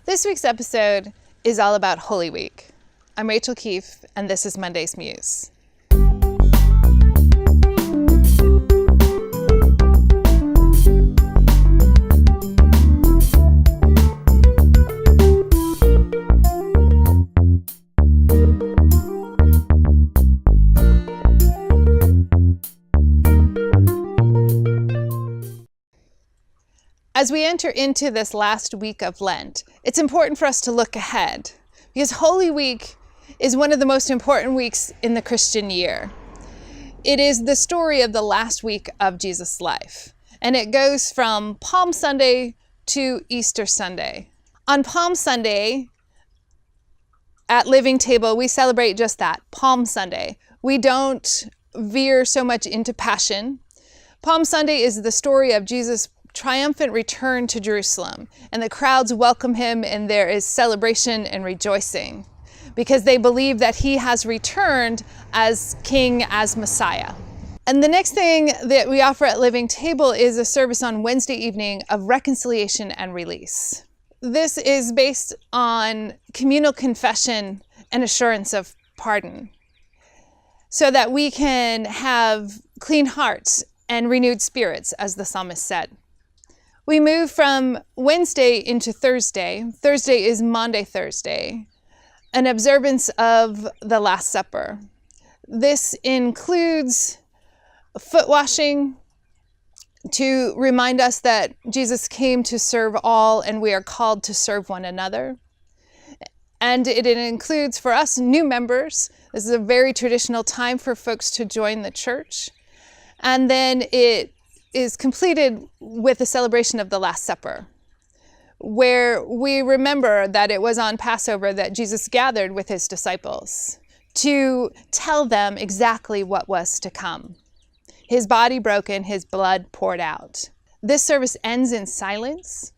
This week's episode is all about Holy Week. I'm Rachael Keefe, and this is Monday's Muse. As we enter into this last week of Lent, it's important for us to look ahead because Holy Week is one of the most important weeks in the Christian year. It is the story of the last week of Jesus' life, and it goes from Palm Sunday to Easter Sunday. On Palm Sunday, at Living Table, we celebrate just that, Palm Sunday. We don't veer so much into Passion. Palm Sunday is the story of Jesus' triumphant return to Jerusalem, and the crowds welcome him, and there is celebration and rejoicing because they believe that he has returned as King, as Messiah. And the next thing that we offer at Living Table is a service on Wednesday evening of reconciliation and release. This is based on communal confession and assurance of pardon so that we can have clean hearts and renewed spirits, as the psalmist said. We move from Wednesday into Thursday. Thursday is Maundy Thursday, an observance of the Last Supper. This includes foot washing to remind us that Jesus came to serve all and we are called to serve one another. And it includes for us new members. This is a very traditional time for folks to join the church. And then it is completed with a celebration of the Last Supper, where we remember that it was on Passover that Jesus gathered with his disciples to tell them exactly what was to come. His body broken, his blood poured out. This service ends in silence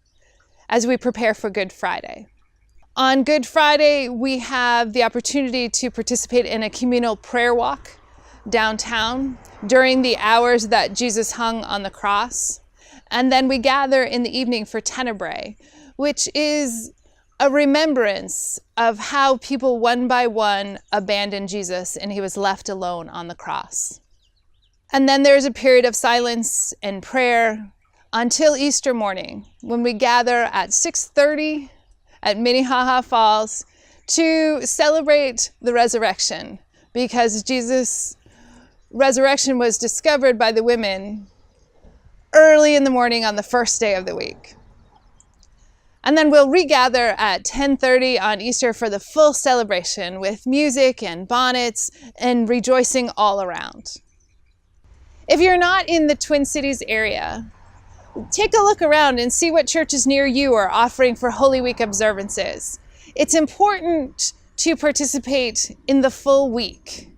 as we prepare for Good Friday. On Good Friday, we have the opportunity to participate in a communal prayer walk downtown during the hours that Jesus hung on the cross. And then we gather in the evening for Tenebrae, which is a remembrance of how people one by one abandoned Jesus and he was left alone on the cross. And then there's a period of silence and prayer until Easter morning, when we gather at 6:30 at Minnehaha Falls to celebrate the resurrection, because Jesus' resurrection was discovered by the women early in the morning on the first day of the week. And then we'll regather at 10:30 on Easter for the full celebration with music and bonnets and rejoicing all around. If you're not in the Twin Cities area, take a look around and see what churches near you are offering for Holy Week observances. It's important to participate in the full week.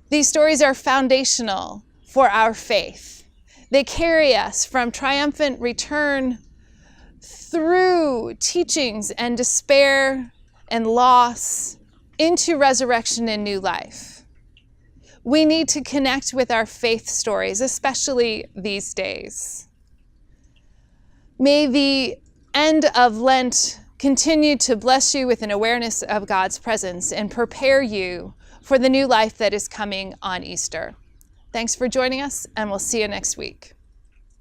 These stories are foundational for our faith. They carry us from triumphant return through teachings and despair and loss into resurrection and new life. We need to connect with our faith stories, especially these days. May the end of Lent continue to bless you with an awareness of God's presence and prepare you for the new life that is coming on Easter. Thanks for joining us, and we'll see you next week.